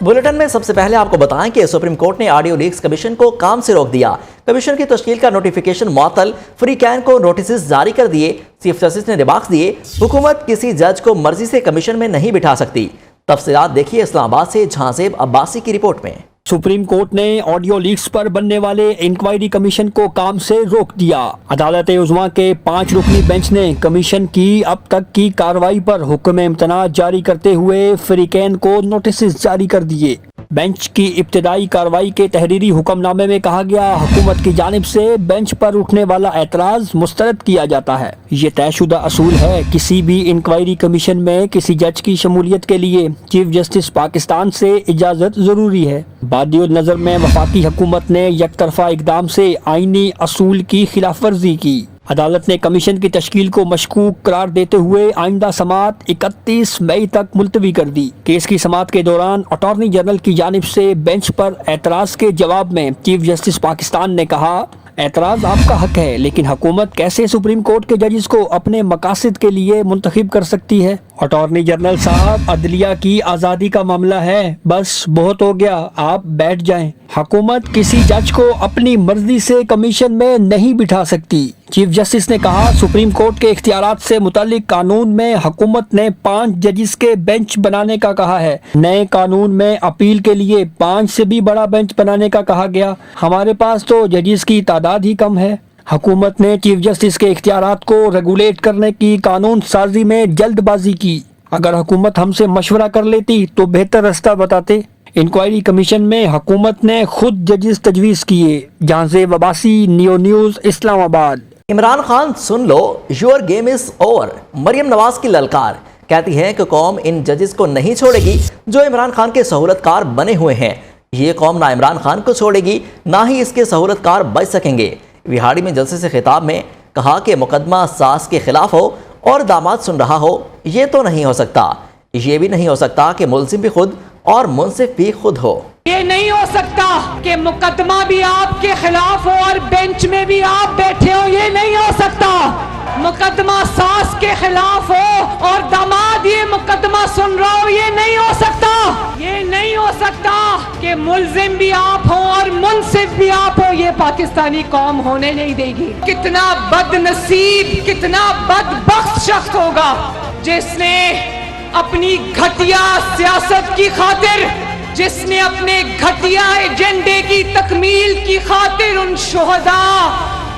Bulletin में सबसे पहले आपको बताएं कि सुप्रीम कोर्ट ने ऑडियो लीक्स कमीशन को काम से रोक दिया। कमीशन की तश्कील का नोटिफिकेशन मुअत्तल, फ्री कैन को नोटिस जारी कर दिए। चीफ जस्टिस ने रिमार्क्स दिए, हुकूमत किसी जज को मर्जी से कमीशन में नहीं बिठा सकती। तफसीलात देखिए इस्लामाबाद से जहांजेब अब्बासी की रिपोर्ट में। सुप्रीम कोर्ट ने ऑडियो लीक्स पर बनने वाले इंक्वायरी कमीशन को काम से रोक दिया। अदालत उज़्मा के 5 रुकनी बेंच ने कमीशन की अब तक की कार्रवाई पर हुक्म इम्तना जारी करते हुए फ्रीकैन को नोटिस जारी कर दिए। बेंच की इब्तिदाई कार्रवाई के तहरीरी हुक्मनामे में कहा गया, हुकूमत की जानिब से बेंच पर उठने वाला एतराज़ मुस्तरद किया जाता है। ये तयशुदा असूल है, किसी भी इंक्वायरी कमीशन में किसी जज की शमूलियत के लिए चीफ जस्टिस पाकिस्तान से इजाज़त ज़रूरी है। बादियुल नज़र में वफाकी हुकूमत ने यकतरफा इक़दाम से आईनी असूल की खिलाफ वर्जी की। अदालत ने कमीशन की तश्कील को मशकूक करार देते हुए आइंदा समात 31 मई तक मुलतवी कर दी। केस की समात के दौरान अटॉर्नी जनरल की जानिब से बेंच पर एतराज़ के जवाब में चीफ जस्टिस पाकिस्तान ने कहा, एतराज़ आपका हक है, लेकिन हुकूमत कैसे सुप्रीम कोर्ट के जजेस को अपने मकासद के लिए मुंतखब कर सकती है। अटॉर्नी जनरल साहब, अदलिया की आज़ादी का मामला है, बस बहुत हो गया, आप बैठ जाएं। हुकूमत किसी जज को अपनी मर्जी से कमीशन में नहीं बिठा सकती। चीफ जस्टिस ने कहा, सुप्रीम कोर्ट के इख्तियारात से मुतालिक कानून में हुकूमत ने 5 जजेस के बेंच बनाने का कहा है। नए कानून में अपील के लिए 5 से भी बड़ा बेंच बनाने का कहा गया। हमारे पास तो जजेस की तादाद ही कम है। हुकूमत ने चीफ जस्टिस के इख्तियारात को रेगुलेट करने की कानून साजी में जल्दबाजी की। अगर हुकूमत हमसे मशवरा कर लेती तो बेहतर रास्ता बताते। इंक्वायरी कमीशन में हुकूमत ने खुद जजेस तजवीज़ किए। Jahanzeb Abbasi, Neo News, Islamabad. इमरान खान सुन लो, your game is over. Maryam Nawaz की ललकार, कहती हैं कि कौम इन जजेस को नहीं छोड़ेगी जो इमरान खान के सहूलतकार बने हुए हैं। ये कौम ना इमरान खान को छोड़ेगी, ना ही इसके सहूलतकार बच सकेंगे। विहाड़ी में जलसे से खिताब में कहा कि मुकदमा सास के खिलाफ हो और दामाद सुन रहा हो, ये तो नहीं हो सकता। ये भी नहीं हो सकता कि मुलजिम भी खुद और मुंसिफ भी खुद हो। ये नहीं हो सकता कि मुकदमा भी आपके खिलाफ हो और बेंच में भी आप बैठे हो। ये नहीं हो सकता। मुकदमा सास के खिलाफ हो और दामाद ये मुकदमा सुन रहा हो। ये नहीं हो सकता। ये नहीं हो सकता कि मुलजिम भी आप हो और मुंसिफ भी आप हो। ये पाकिस्तानी कौम होने नहीं देगी। कितना बदनसीब, कितना बदबख्त शख्स होगा जिसने अपनी घटिया सियासत की खातिर, जिसने अपने घटिया एजेंडे की तकमील की खातिर उन शुहदा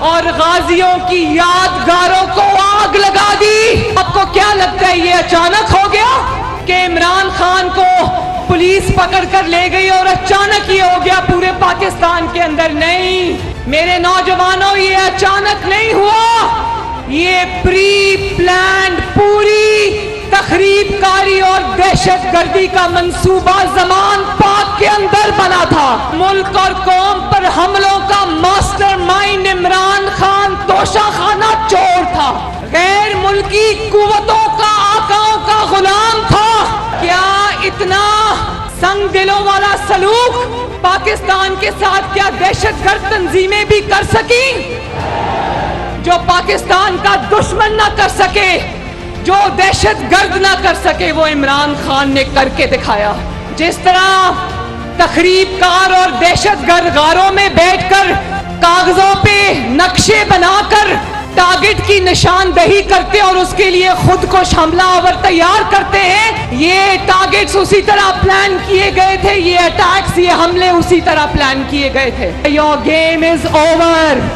और गाजियों की यादगारों को आग लगा दी। आपको क्या लगता है ये अचानक हो गया कि इमरान खान को पुलिस पकड़ कर ले गई और अचानक ये हो गया पूरे पाकिस्तान के अंदर? नहीं मेरे नौजवानों, ये अचानक नहीं हुआ। ये प्री प्लान्ड पूरी तखरीबकारी और दहशतगर्दी का मंसूबा ज़मान पाक के अंदर बना था। मुल्क और कौम पर हमलों का मास्टरमाइंड इमरान खान तोशाखाना चोर था। गैर मुल्की कुव्वतों का, आकाओं का गुलाम था। क्या इतना संग दिलों वाला सलूक पाकिस्तान के साथ क्या दहशतगर्द तंजीमें भी कर सकी? जो पाकिस्तान का दुश्मन ना कर सके, जो दहशतगर्द ना कर सके, वो इमरान खान ने करके दिखाया। जिस तरह तखरीबकार और दहशतगर्द गारों में बैठकर कागजों पे नक्शे बनाकर टारगेट की निशानदही करते और उसके लिए खुद को हमलावर तैयार करते हैं, ये टारगेट्स उसी तरह प्लान किए गए थे। ये अटैक्स, ये हमले उसी तरह प्लान किए गए थे। Your game is over.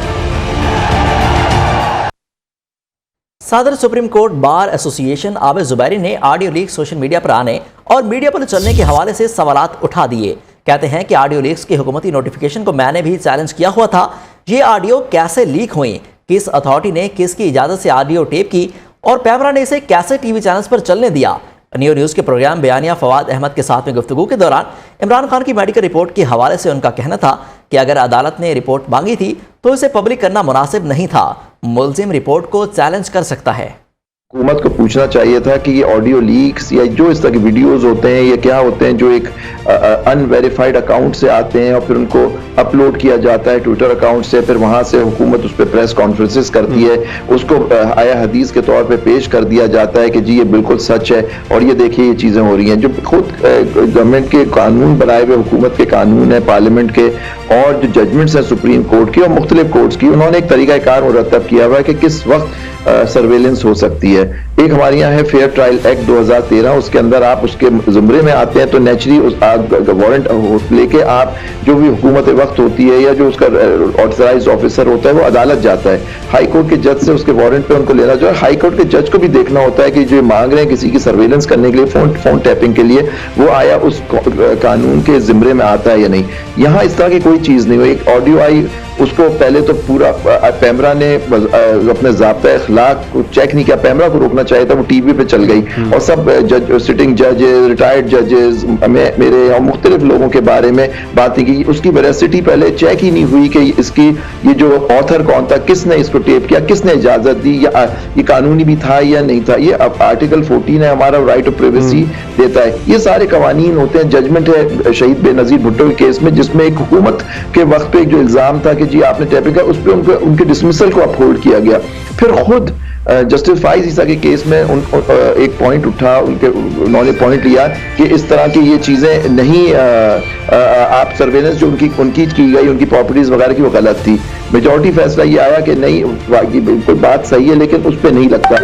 सदर supreme court bar association Abid Zuberi ने ऑडियो लीक सोशल मीडिया पर आने और मीडिया पर चलने के हवाले से सवालात उठा दिए। कहते हैं कि ऑडियो लीक्स की हुकूमती नोटिफिकेशन को मैंने भी चैलेंज किया हुआ था। ये ऑडियो कैसे लीक हुई, किस अथॉरिटी ने किसकी इजाज़त से ऑडियो टेप की और पैमरा ने इसे कैसे टीवी चैनल्स पर चलने दिया। न्यू न्यूज़ के प्रोग्राम बयानिया फवाद अहमद के साथ में गुफ्तगू के दौरान इमरान खान की मेडिकल रिपोर्ट के हवाले से उनका कहना था कि अगर अदालत ने रिपोर्ट मांगी थी तो इसे पब्लिक करना मुनासिब नहीं था। मुलजिम रिपोर्ट को चैलेंज कर सकता है। हुकूमत को पूछना चाहिए था कि ये ऑडियो लीक्स या जो इस तरह के वीडियोस होते हैं ये क्या होते हैं जो एक अनवेरीफाइड अकाउंट से आते हैं और फिर उनको अपलोड किया जाता है ट्विटर अकाउंट से, फिर वहां से हुकूमत उस पर प्रेस कॉन्फ्रेंसेस करती है, उसको आया हदीस के तौर पे पेश कर दिया जाता है कि जी ये बिल्कुल सच है और ये देखिए ये चीज़ें हो रही हैं। जो खुद गवर्नमेंट के कानून बनाए हुए हुकूमत के कानून है पार्लियामेंट के और जो जजमेंट्स हैं सुप्रीम कोर्ट की और मुख्तलिफ कोर्ट्स की, उन्होंने एक तरीक़ाकार मुरतब किया हुआ है कि किस वक्त सर्वेलेंस हो सकती है। एक हमारे यहाँ है फेयर ट्रायल एक्ट 2013, उसके अंदर आप उसके जुमरे में आते हैं तो नेचुरली वारंट लेके आप जो भी हुकूमत वक्त होती है या जो उसका ऑथराइज्ड ऑफिसर होता है वो अदालत जाता है, हाई कोर्ट के जज से उसके वारंट पे उनको लेना जो है, हाई कोर्ट के जज को भी देखना होता है कि जो मांग रहे हैं किसी की सर्वेलेंस करने के लिए फोन टैपिंग के लिए वो आया उस कानून के जिम्रे में आता है या नहीं। यहाँ इस तरह की कोई चीज़ नहीं हुई। एक ऑडियो आई, उसको पहले तो पूरा पैमरा ने अपने ज़ाब्ता अखलाक को चेक नहीं किया, पैमरा को रोकना चाहिए था, वो टीवी पे चल गई और सब सिटिंग जजेस, रिटायर्ड जजेस, मेरे और मुख्तलिफ लोगों के बारे में बातें की। उसकी वेरासिटी पहले चेक ही नहीं हुई कि इसकी ये जो ऑथर कौन था, किसने इसको टेप किया, किसने इजाज़त दी, या ये कानूनी भी था या नहीं था। ये अब आर्टिकल 14 है हमारा, राइट ऑफ प्राइवेसी देता है। ये सारे कवानीन होते हैं। जजमेंट है शहीद बेनज़ीर भुट्टो के केस में जिसमें एक हुकूमत के वक्त पे जो इल्ज़ाम था कि जी आपने टैपिंग किया, उस पर उनके डिसमिसल को अपहोल्ड किया गया। फिर खुद जस्टिस फाइज ईसा के केस में एक पॉइंट उठा, उन्होंने पॉइंट लिया कि इस तरह की ये चीज़ें नहीं, आप सर्वेलेंस जो उनकी की गई, उनकी प्रॉपर्टीज़ वगैरह की वो गलत थी। मेजॉरिटी फैसला ये आया कि नहीं बिल्कुल बात सही है लेकिन उस पर नहीं लगता।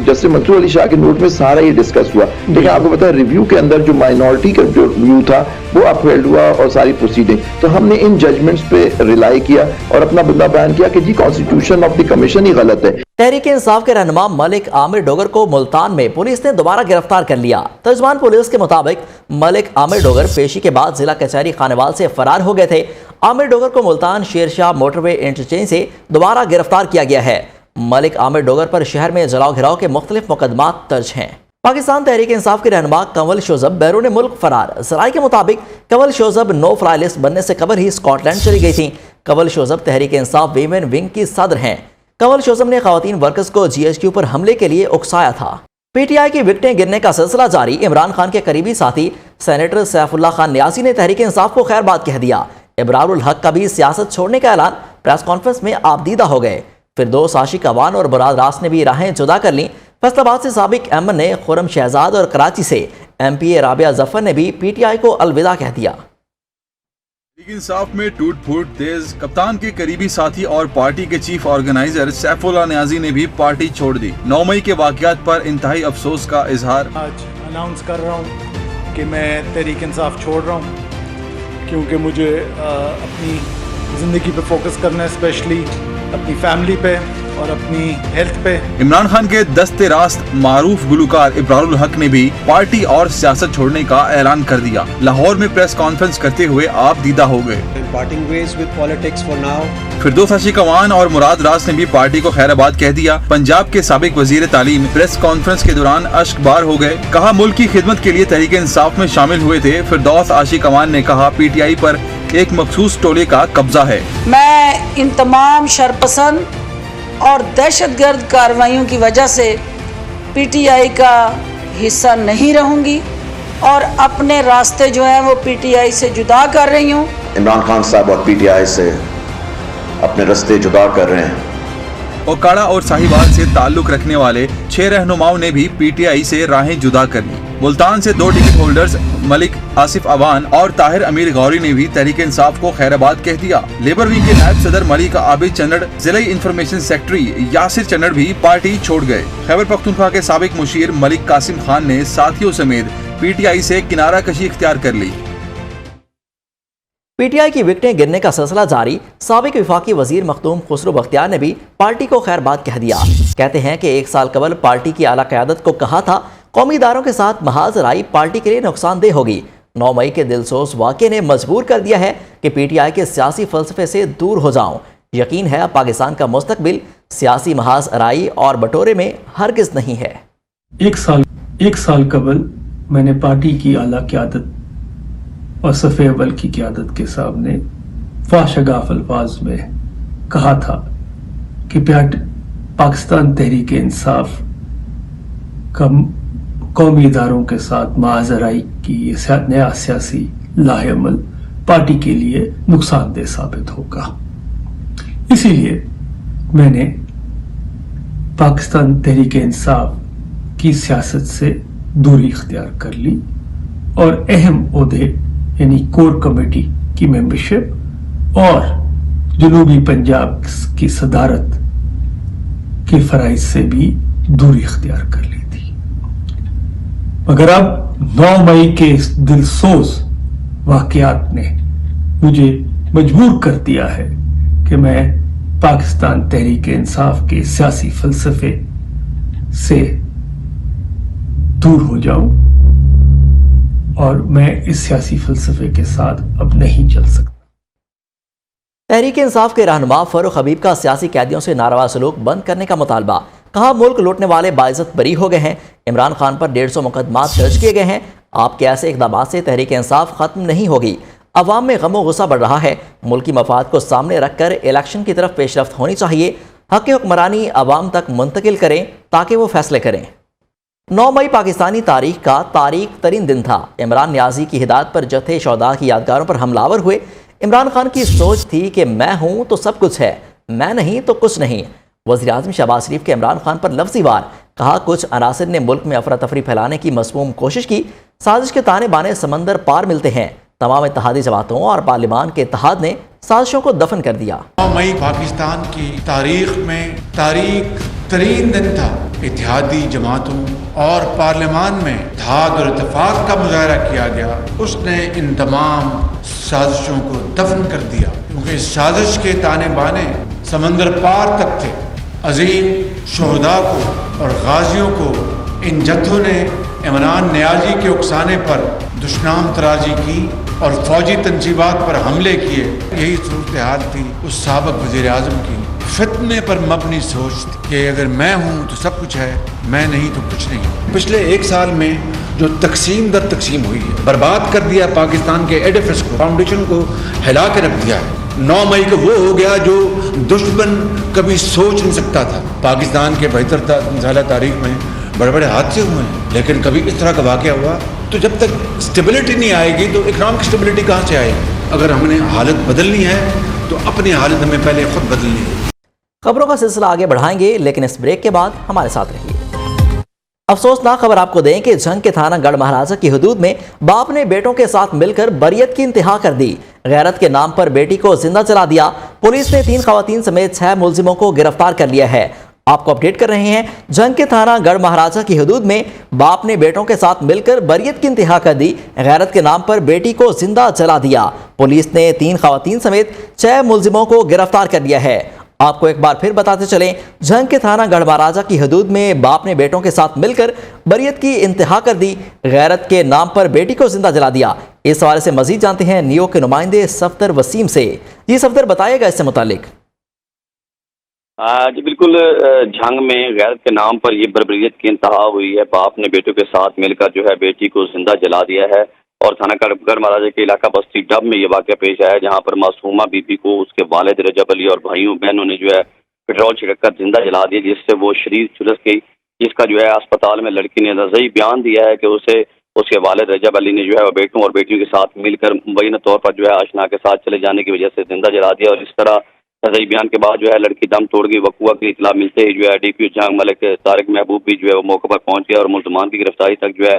जस्टिस मंसूर अली शाह के नोट में सारा ये डिस्कस हुआ, लेकिन आपको पता है रिव्यू के अंदर जो माइनॉरिटी का जो व्यू था वो अपहेल्ड हुआ और सारी प्रोसीडिंग। तो हमने इन जजमेंट्स पे रिलाई किया और अपना मुद्दा बयान किया कि जी कॉन्स्टिट्यूशन ऑफ द कमीशन ही गलत है। तहरीक इंसाफ के रहनुमा मलिक आमिर डोगर को मुल्तान में पुलिस ने दोबारा गिरफ्तार कर लिया। तर्जुमान पुलिस के मुताबिक मलिक आमिर डोगर पेशी के बाद जिला कचहरी खानेवाल से फरार हो गए थे। आमिर डोगर को मुल्तान शेरशाह मोटरवे इंटरचेंज से दोबारा गिरफ्तार किया गया है। मलिक आमिर डोगर पर शहर में जलाओ घिराव के मुख्तलिफ मुकदमात दर्ज हैं। पाकिस्तान तहरीक इंसाफ के रहनुमा कंवल शोजब बैरून मुल्क फरार। जराये के मुताबिक Kanwal Shozab no fly list बनने से कबल ही स्कॉटलैंड चली गई थी। कंवल शोजब तहरीक इंसाफ वीमेन विंग की सदर हैं। कंवल शोजब ने खवातीन वर्कर्स को GHQ पर हमले के लिए उकसाया था। PTI की विकटें गिरने का सिलसिला जारी। इमरान खान के करीबी साथी सेनेटर सैफुल्लाह खान न्यासी ने तहरीक इंसाफ को खैरबाद कह दिया। इब्रारुल हक का भी सियासत छोड़ने का ऐलान। प्रेस कॉन्फ्रेंस में आप दीदा हो गए। फिरदौस आशिक अवान और मुराद रास ने भी राहें जुदा कर लीं। फैसलाबाद से साबिक MN ने खुरम शहजाद और कराची से MPA राबिया जफर ने भी PTI को अलविदा कह दिया। तहरीक इंसाफ में टूट फूट तेज। कप्तान के करीबी साथी और पार्टी के चीफ ऑर्गेनाइजर सैफुल्लाह न्याजी ने भी पार्टी छोड़ दी। 9 मई के वाकयात पर इंतहाई अफसोस का इजहार। आज अनाउंस कर रहा हूँ कि मैं तहरीक इंसाफ छोड़ रहा हूँ क्योंकि मुझे अपनी ज़िंदगी पे फोकस करना है, स्पेशली अपनी फैमिली पे और अपनी हेल्थ पे। इमरान खान के दस्ते रास्त मारूफ गुलकार इब्रारुल हक ने भी पार्टी और सियासत छोड़ने का ऐलान कर दिया। लाहौर में प्रेस कॉन्फ्रेंस करते हुए आप दीदा हो गए। फिरदौस आशिक अवान और मुराद रास ने भी पार्टी को खैराबाद कह दिया। पंजाब के साबिक वजीर तालीम प्रेस कॉन्फ्रेंस के दौरान अश्कबार हो गए। कहा मुल्क की खिदमत के लिए तहरीक इंसाफ में शामिल हुए थे। फिरदौस आशिक अवान ने कहा PTI पर एक मखसूस टोले का कब्जा है। मैं इन तमाम शरपसंद और दहशतगर्द कार्रवाइयों की वजह से PTI का हिस्सा नहीं रहूंगी और अपने रास्ते जो हैं वो PTI से जुदा कर रही हूँ। इमरान खान साहब और PTI से अपने रास्ते जुदा कर रहे हैं। ओकाड़ा और साहिवाल से ताल्लुक रखने वाले 6 रहनुमाओं ने भी PTI से राहें जुदा कर ली। मुल्तान से 2 टिकट होल्डर्स मलिक आसिफ अवान और ताहिर अमीर गौरी ने भी तहरीक इंसाफ को खैराबाद कह दिया। लेबर विंग के नायब सदर मलिक आबिद चन्नड़, जिला इंफॉर्मेशन सेक्रेटरी यासिर चन्नड़ भी पार्टी छोड़ गए। खैबर पख्तूनख्वा के साबिक मुशीर मलिक कासिम खान ने साथियों समेत PTI से किनारा कशी इख्तियार कर ली। PTI की विकटें गिरने का सिलसिला जारी। साबिक विफाकी वजीर मखदूम खुसरो बख्तियार ने भी पार्टी को खैरबाद कह दिया। कहते हैं कि 1 साल कबल पार्टी की आला क़यादत को कहा था कौमी इदारों के साथ महाज राई पार्टी के लिए नुकसानदेह होगी। 9 मई के दिलसोज वाक़े ने मजबूर कर दिया है कि PTI के सियासी फलसफे से दूर हो जाऊं। यकीन है पाकिस्तान का मुस्तकबिल सियासी महाज राई और बटोरे में हरगिज नहीं है। एक साल कबल मैंने पार्टी की आला क़यादत और सफ़े अव्वल की क़यादत के सामने फाशगाफ अल्फाज में कहा था कि पाकिस्तान तहरीक इंसाफ कौमी इदारों के साथ माजराई की ये नया सियासी लाहेअमल पार्टी के लिए नुकसानदेह साबित होगा। इसीलिए मैंने पाकिस्तान तहरीक इंसाफ की सियासत से दूरी इख्तियार कर ली और अहम ओहदे यानी कोर कमेटी की मेंबरशिप और जनूबी पंजाब की सदारत के फराइज से भी दूरी इख्तियार कर ली थी। मगर अब 9 मई के इस दिलसोज वाकयात ने मुझे मजबूर कर दिया है कि मैं पाकिस्तान तहरीक इंसाफ के सियासी फलसफे से दूर हो जाऊं और मैं इस सियासी फलसफे के साथ अब नहीं चल सकता। तहरीक इंसाफ के रहनुमा फारूक हबीब का सियासी कैदियों से नारवा सलूक बंद करने का मुतालबा। कहा मुल्क लूटने वाले बाइज्जत बरी हो गए हैं। इमरान खान पर 150 मुकदमात दर्ज किए गए हैं। आपके ऐसे इकदाम से तहरीक इंसाफ खत्म नहीं होगी। अवाम में गम व गुस्सा बढ़ रहा है। मुल्की मफाद को सामने रखकर इलेक्शन की तरफ पेशरफ्त होनी चाहिए। हक़ हुक्मरानी अवाम तक मुंतकिल करें ताकि वो फैसले करें। 9 मई पाकिस्तानी तारीख का तारीख तरीन दिन था। इमरान नियाजी की हिदायत पर जत्थे शोहदा की यादगारों पर हमलावर हुए। इमरान खान की सोच थी कि मैं हूं तो सब कुछ है, मैं नहीं तो कुछ नहीं। वज़ीर आज़म शहबाज शरीफ के इमरान खान पर लफ्ज़ी वार। कहा कुछ अनासिर ने मुल्क में अफरा तफरी फैलाने की मज़मूम कोशिश की। साजिश के ताने बाने समंदर पार मिलते हैं। तमाम इत्तेहादी जमातों और पार्लिमान के इत्तेहाद ने साजिशों को दफन कर दिया। 9 मई पाकिस्तान की तारीख में तारीख तरीन दिन था। इत्तेहादी जमातों और पार्लिमान में इत्तेहाद और इत्तेफाक का मुजाहरा किया गया। उसने इन तमाम साजिशों को दफन कर दिया, क्योंकि इस साजिश के ताने बाने समंदर पार तक थे। अजीम शोहदा को और गाजियों को इन जत्थों ने इमरान नियाजी के उकसाने पर दुश्मन तराजी की और फौजी तंजीबात पर हमले किए। यही सूरत हाल थी उस साबिक वज़ीर आज़म की। फितने पर मबनी सोच थी कि अगर मैं हूँ तो सब कुछ है, मैं नहीं तो कुछ नहीं। पिछले 1 साल में जो तकसीम दर तकसीम हुई है, बर्बाद कर दिया पाकिस्तान के एडिफिस को, फाउंडेशन को हिला के रख दिया है। 9 मई को वो हो गया जो दुश्मन कभी सोच नहीं सकता था। पाकिस्तान के 72 साल तारीख में बड़े बड़े हादसे हुए हैं, लेकिन कभी इस तरह का वाक़या हुआ तो जब तक स्टेबिलिटी नहीं आएगी तो इकनॉमिक स्टेबिलिटी कहाँ से आएगी। अगर हमने हालत बदलनी है तो अपनी हालत हमें पहले खुद बदलनी है। खबरों का सिलसिला आगे बढ़ाएंगे, लेकिन इस ब्रेक के बाद हमारे साथ रहिए। अफसोसनाक खबर आपको दें कि जंग के थाना गढ़ महाराजा की हदूद में बाप ने बेटों के साथ मिलकर बरियत की इंतहा कर दी। गैरत के नाम पर बेटी को जिंदा जला दिया। पुलिस ने 3 खवातीन समेत 6 मुलजिमों को गिरफ्तार कर लिया है। आपको अपडेट कर रहे हैं। जंग के थाना गढ़ महाराजा की हदूद में बाप ने बेटों के साथ मिलकर बरियत की इंतहा कर दी। गैरत के नाम पर बेटी को जिंदा जला दिया। पुलिस ने 3 खवातीन समेत 6 मुलजिमों को गिरफ्तार कर लिया है। आपको एक बार फिर बताते चलें, जंग के थाना गढ़ महाराजा की हदूद में बाप ने बेटों के साथ मिलकर बरियत की इंतहा कर दी। गैरत के नाम पर बेटी को जिंदा जला दिया। इस हवाले से मजीद जानते हैं नियो के नुमाइंदे सफदर वसीम से। जी सफदर, बताइएगा इससे मुतालिक। जी बिल्कुल, जंग में गैरत के नाम पर ये बर्बरियत की इंतहा हुई है। बाप ने बेटों के साथ मिलकर जो है बेटी को जिंदा जला दिया है। और थाना गढ़ महाराजा के इलाका बस्ती डब में ये वाक़या पेश आया, जहाँ पर मासूमा बीबी को उसके वालिद रजब अली और भाइयों बहनों ने जो है पेट्रोल छिड़क कर जिंदा जला दिया, जिससे वो शरीर झुलस गई। जिसका जो है अस्पताल में लड़की ने नज़री बयान दिया है कि उसे उसके वालिद रजब अली ने जो है बेटों और बेटियों के साथ मिलकर मुबैना तौर पर जो है आशना के साथ चले जाने की वजह से जिंदा जला दिया। और इस तरह नज़री बयान के बाद जो है लड़की दम तोड़ गई। वक़ुआ की इतला मिलते ही जो है DPO जंग मलिक तारिक महबूब भी जो है वो मौके पर पहुंच गया और मुल्ज़मान की गिरफ्तारी तक जो है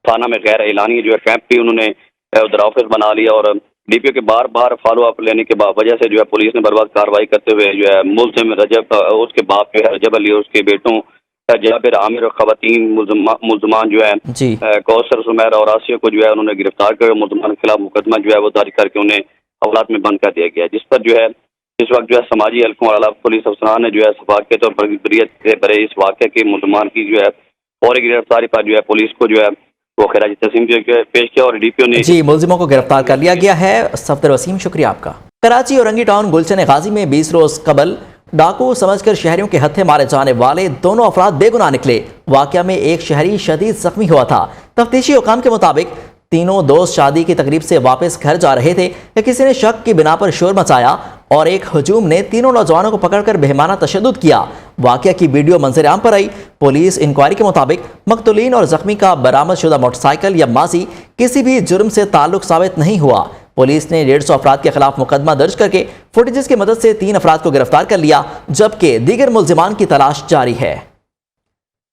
थाना में गैर एलानी जो है कैंप भी उन्होंने उधर ऑफिस बना लिया। और DPO के बार बार फॉलो अप लेने के वजह से जो है पुलिस ने बर्बाद कार्रवाई करते हुए जो है मुल्ज़िम रजब, उसके बाप जो है रजब अली और उसके बेटों जाबिर आमिर और खवातीन मुल्ज़मान जो है कौसर सुमैर और आसिया को जो है उन्होंने गिरफ्तार कर मुल्ज़मान के खिलाफ मुकदमा जो है वो जारी करके उन्हें हवालात में बंद कर दिया गया। जिस पर जो है इस वक्त जो है समाजी हल्कों और आला पुलिस अफसरान ने जो है सफाकियत और बरियत से भरे इस वाक़े के मुल्ज़मान की जो है फौरी गिरफ्तारी पर जो है पुलिस को जो है वो खिराज तस्लीम पेश किया और DPO ने जी मुल्जिमों को गिरफ्तार कर लिया गया है। सफदर वसीम, शुक्रिया आपका। कराची औरंगी टाउन गुलशन गाजी में 20 रोज कबल डाकू समझकर शहरियों के हत्थे मारे जाने वाले दोनों अफराद बेगुनाह निकले। वाकया में एक शहरी शदीद जख्मी हुआ था। तफ्तीशी हुकाम के मुताबिक तीनों दोस्त शादी की तकरीब से वापस घर जा रहे थे कि किसी ने शक की बिना पर शोर मचाया। और एक हजूम ने तीनों नौजवानों को पकड़कर बेहमाना तशद्दुद किया। वाक़या की वीडियो मंजर आम पर आई। पुलिस इंक्वायरी के मुताबिक मकतूलीन और जख्मी का बरामद शुदा मोटरसाइकिल या माजी किसी भी जुर्म से ताल्लुक साबित नहीं हुआ। पुलिस ने 150 अफराद के खिलाफ मुकदमा दर्ज करके फुटेजेस की मदद से 3 अफराद को गिरफ्तार कर लिया, जबकि दीगर मुल्जिमान की तलाश जारी है।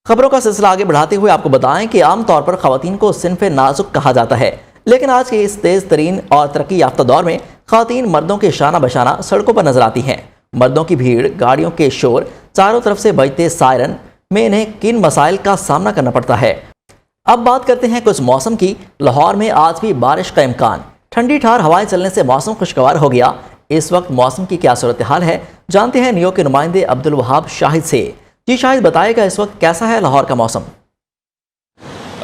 खबरों का सिलसिला आगे बढ़ाते हुए आपको बताएं कि आमतौर पर खवातीन को सिन्फ़े नाजुक कहा जाता है, लेकिन आज के इस तेज़ तरीन और तरक्की याफ्ता दौर में खवातीन मर्दों के शाना बशाना सड़कों पर नजर आती हैं। मर्दों की भीड़, गाड़ियों के शोर, चारों तरफ से बजते सायरन में इन्हें किन मसाइल का सामना करना पड़ता है। अब बात करते हैं कुछ मौसम की। लाहौर में आज भी बारिश का इम्कान। ठंडी ठार हवाएं चलने से मौसम खुशगवार हो गया। इस वक्त मौसम की क्या सूरत हाल है, जानते हैं नियो के नुमाइंदे अब्दुल वहाब शाहिद से। जी शाहिद, बताएगा इस वक्त कैसा है लाहौर का मौसम?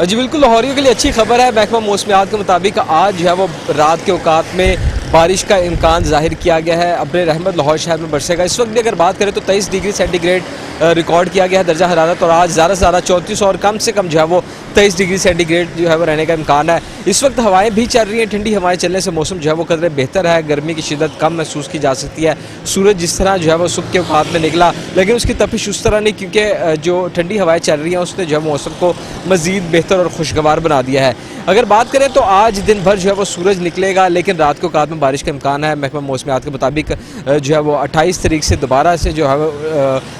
जी बिल्कुल, लाहौरियों के लिए अच्छी खबर है। महकमा मौसमियात के मुताबिक आज जो है वो रात के औकात में बारिश का इम्कान जाहिर किया गया है। अब्र रहमत लाहौर शहर में बरसेगा। इस वक्त भी अगर बात करें तो 23 डिग्री सेंटीग्रेड रिकॉर्ड किया गया है दर्जा हरारत, और आज ज़्यादा से ज़्यादा 34 और कम से कम जो है वो 23 डिग्री सेंटीग्रेड जो है वो रहने का इम्कान है। इस वक्त हवाएं भी चल रही हैं। ठंडी हवाएं चलने से मौसम जो है वो कदरे बेहतर है। गर्मी की शिद्दत कम महसूस की जा सकती है। सूरज जिस तरह जो है वो सुबह के औकात में निकला, लेकिन उसकी तपिश उस तरह नहीं, क्योंकि जो ठंडी हवाएं चल रही हैं उसने जो है मौसम को मज़ीद बेहतर और खुशगवार बना दिया है। अगर बात करें तो आज दिन भर जो है वो सूरज निकलेगा, लेकिन रात को औकात में बारिश का इम्कान है। महकमा मौसमियात के मुताबिक जो है वो 28 तारीख से दोबारा से जो है वो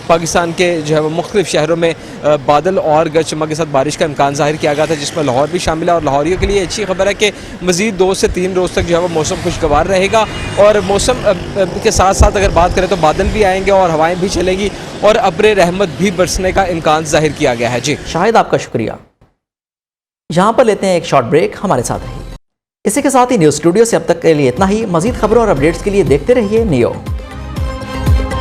पाकिस्तान के जो है वो मुख्तलिफ शहरों में बादल और गरज चमक के साथ बारिश का इम्कान जाहिर किया गया था, जिसमें लाहौर भी शामिल है। और लाहौरियों के लिए अच्छी खबर है कि मज़ीद 2 से 3 रोज़ तक जो है वो मौसम खुशगवार रहेगा। और मौसम के साथ साथ अगर बात करें तो बादल भी आएंगे और हवाएं भी चलेंगी और अब्र रहमत भी बरसने का इम्कान जाहिर किया गया है। जी शाहिद, आपका शुक्रिया। यहाँ पर लेते हैं एक शॉर्ट ब्रेक, हमारे साथ रहिए। इसी के साथ ही न्यूज़ स्टूडियो से अब तक के लिए इतना ही। मज़ीद खबरों और अपडेट्स के लिए देखते रहिए नियो।